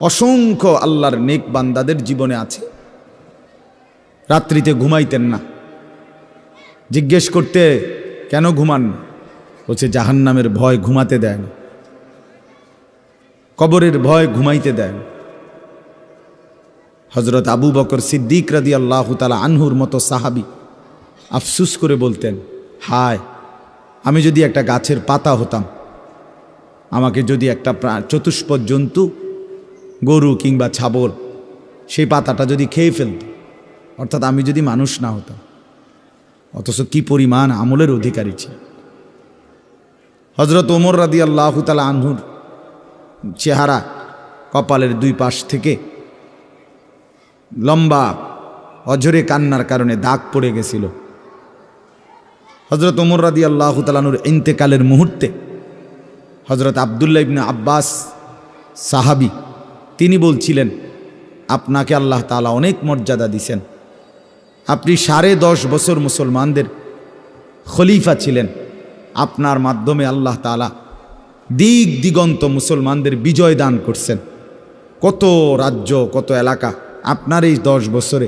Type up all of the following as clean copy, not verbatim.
অসংখ্য আল্লাহর নেক বান্দাদের জীবনে আছে, রাত্রিতে ঘুমাইতেন না। জিজ্ঞেস করতে কেন ঘুমান না, বলছে জাহান্নামের ভয় ঘুমাতে দেয় না, কবরের ভয় ঘুমাইতে দেয় না। হজরত আবু বকর সিদ্দিক রাদিয়াল্লাহু তাআলা আনহুর মতো সাহাবী আফসুস করে বলতেন, হায় আমি যদি একটা গাছের পাতা হতাম, আমাকে যদি একটা চতুষ্পদ জন্তু গরু কিংবা ছাগল সেই পাতাটা যদি খেয়ে ফেলত, অর্থাৎ আমি যদি মানুষ না হতাম। অথচ কি পরিমাণ আমলের অধিকারী ছিল। হজরত ওমর রাদিয়াল্লাহু তাআলা আনহুর চেহারা কপালের দুই পাশ থেকে লম্বা অঝরে কান্নার কারণে দাগ পড়ে গেছিল। হজরত ওমর রাদিয়াল্লাহু তাআলা আনহুর ইন্তেকালের মুহূর্তে হজরত আব্দুল্লাহ ইবনে আব্বাস সাহাবী তিনি বলছিলেন, আপনাকে আল্লাহ তাআলা অনেক মর্যাদা দিছেন, আপনি 10.5 বছর মুসলমানদের খলিফা ছিলেন, আপনার মাধ্যমে আল্লাহ তাআলা দিক দিগন্ত মুসলমানদের বিজয় দান করছেন। কত রাজ্য কত এলাকা আপনার এই 10 বছরে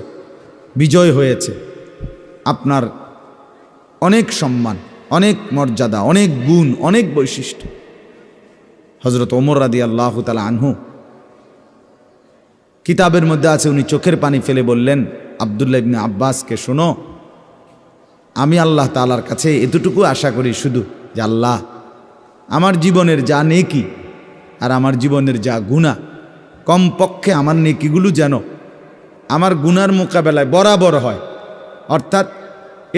বিজয় হয়েছে। আপনার অনেক সম্মান, অনেক মর্যাদা, অনেক গুণ, অনেক বৈশিষ্ট্য। হজরত ওমর রাদিয়াল্লাহু তাআলা আনহু কিতাবের মধ্যে আছে, উনি চোখের পানি ফেলে বললেন আব্দুল্লাহ ইবনে আব্বাসকে, শোনো, আমি আল্লাহ তাআলার কাছে এতটুকু আশা করি শুধু যে আল্লাহ আমার জীবনের যা নেকি আর আমার জীবনের যা গুনাহ, কমপক্ষে আমার নেকিগুলো যেন আমার গুনার মোকাবেলায় বরাবর হয়। অর্থাৎ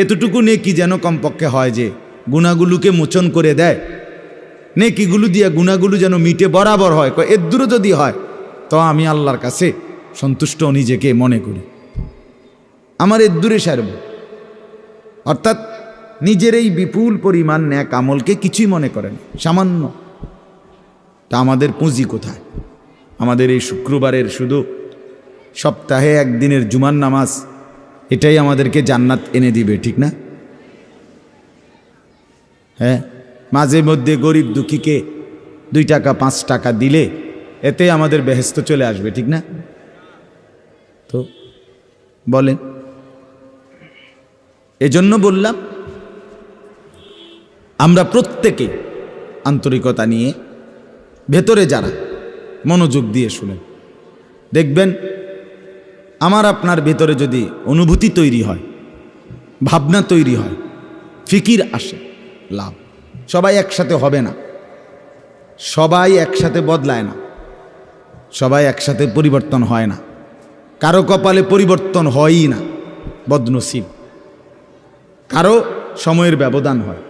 এতটুকু নেকি যেন কমপক্ষে হয় যে গুনাহগুলোকে মোচন করে দেয়, নেকিগুলো দিয়ে গুনাহগুলো যেন মিটে বরাবর হয়। এর দূরে যদি হয় তো আমি আল্লাহর কাছে সন্তুষ্ট নিজেকে মনে করি, আমার এর দূরে সারব। অর্থাৎ নিজের এই বিপুল পরিমাণ নেক আমলকে কিছুই মনে করেন, সামান্য। তা আমাদের পুঁজি কোথায়? আমাদের এই শুক্রবারের শুধু সপ্তাহে একদিনের জুমার নামাজ, এটাই আমাদেরকে জান্নাত এনে দিবে, ঠিক না? হ্যাঁ, মাঝে মধ্যে গরিব দুঃখীকে 2 টাকা 5 টাকা দিলে এতে আমাদের বেহেশত চলে আসবে, ঠিক না? তো বলেন, এজন্য বললাম আমরা প্রত্যেকে আন্তরিকতা নিয়ে ভেতরে যারা মনোযোগ দিয়ে শুনেন, দেখবেন আমার আপনার ভেতরে যদি অনুভূতি তৈরি হয়, ভাবনা তৈরি হয়, ফিকির আসে, লাভ। সবাই একসাথে হবে না, সবাই একসাথে বদলায় না, সবাই একসাথে পরিবর্তন হয় না, কারো কপালে পরিবর্তন হয়ই না, বদনসিব। কারো সময়ের ব্যবধান হয়।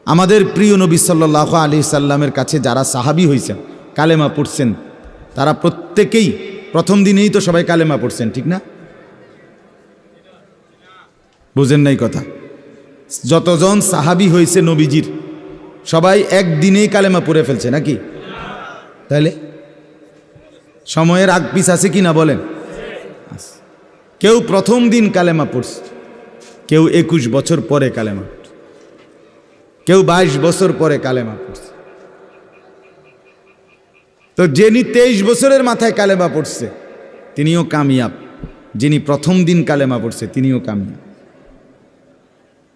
আমাদের প্রিয় নবী সাল্লাল্লাহু আলাইহি সাল্লামের কাছে যারা সাহাবী হয়েছেন, কালেমা পড়ছেন, তারা প্রত্যেকেই প্রথম দিনেই তো সবাই কালেমা পড়ছেন, ঠিক না? বুঝেন নাই কথা? যতজন সাহাবী হয়েছে নবীজির, সবাই একদিনেই কালেমা পড়ে ফেলছে নাকি? তাহলে সময়ের আগ পিছ আছে কি না বলেন? কেউ প্রথম দিন কালেমা পড়ছে, কেউ 21 বছর পরে কালেমা পড়ছে, কেউ 22 বছর পরে কালেমা পড়ছে। তো যিনি 23 বছরের মাথায় কালেমা পড়ছে তিনিও কামিয়াব, যিনি প্রথম দিন কালেমা পড়ছে তিনিও কামিয়াব,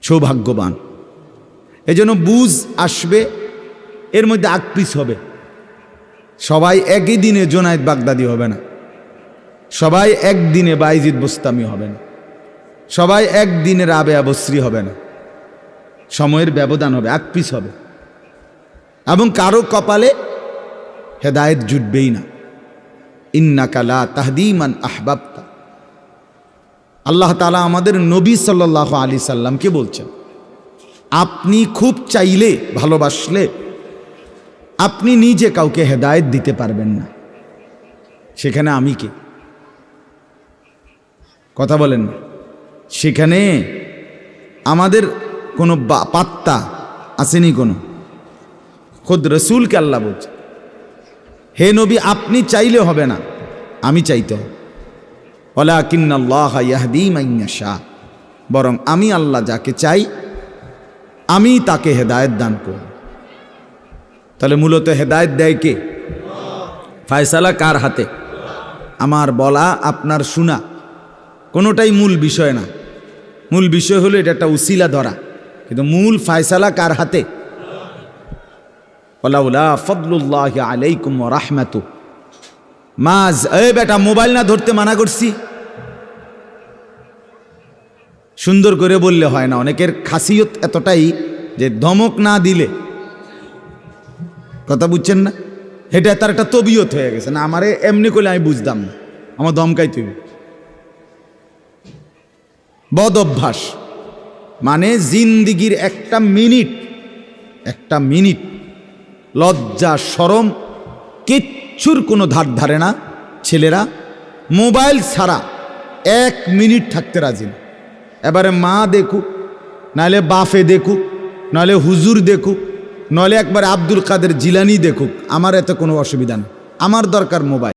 সৌভাগ্যবান। এজন্য বুঝ আসবে, এর মধ্যে আকপিস হবে। সবাই একই দিনে জোনায়েদ বাগদাদি হবে না, সবাই একদিনে বাইজিদ বুস্তামি হবে না, সবাই একদিনে রাবেয়া বসরি হবে না। সময়ের ব্যবধান হবে, আকপিস হবে, এবং কারো কপালে হেদায়েত জুটবেই না। ইন্নাকা লা তাহদি মান আহবাবতা। আল্লাহ তাআলা আমাদের নবী সাল্লাল্লাহু আলাইহি সাল্লামকে বলছেন, আপনি খুব চাইলে, ভালোবাসলে আপনি নিজে কাউকে হেদায়েত দিতে পারবেন না, সেখানে আমি কে? কথা বলেন না। সেখানে আমাদের কোনো পাত্তা আসেনি কোনো। খুদ রসুলকে আল্লাহ বলছে, হে নবী আপনি চাইলে হবে না, আমি চাইতে হবে। ওয়ালাকিন্নাল্লাহা ইয়াহদি মান ইয়াশা, বরং আমি আল্লাহ যাকে চাই আমি তাকে হেদায়েত দান করি। তাহলে মূলত হেদায়েত দেয় কে? ফায়সালা কার হাতে? আমার বলা আপনার শোনা কোনোটাই মূল বিষয় না। মূল বিষয় হলো এটা একটা উসিলা ধরা, কিন্তু মূল ফায়সালা কার হাতে? ওয়ালাউলা ফাদলুল্লাহি আলাইকুম ওয়া রাহমাতু মাজ। এই বেটা, মোবাইল না ধরতে মানা করছি। সুন্দর করে বললে হয় না, অনেকের খাসিয়ত এতটাই যে ধমক না দিলে, কথা বুঝছেন না, এটা তার একটা তবিয়ত হয়ে গেছে। না আমারে এমনি করলে আমি বুঝতাম না, আমার দমকাই তুই। বদ অভ্যাস মানে জিন্দিগির একটা মিনিট লজ্জা শরম কিচ্ছুর কোনো ধার ধারে না। ছেলেরা মোবাইল ছাড়া 1 মিনিট থাকতে রাজি না। এবারে মা দেখুক, নাহলে বাফে দেখুক, নাহলে হুজুর দেখুক, নাহলে একবারে আব্দুল কাদের জিলানি দেখুক, আমার এতে কোনো অসুবিধা নেই। আমার দরকার মোবাইল।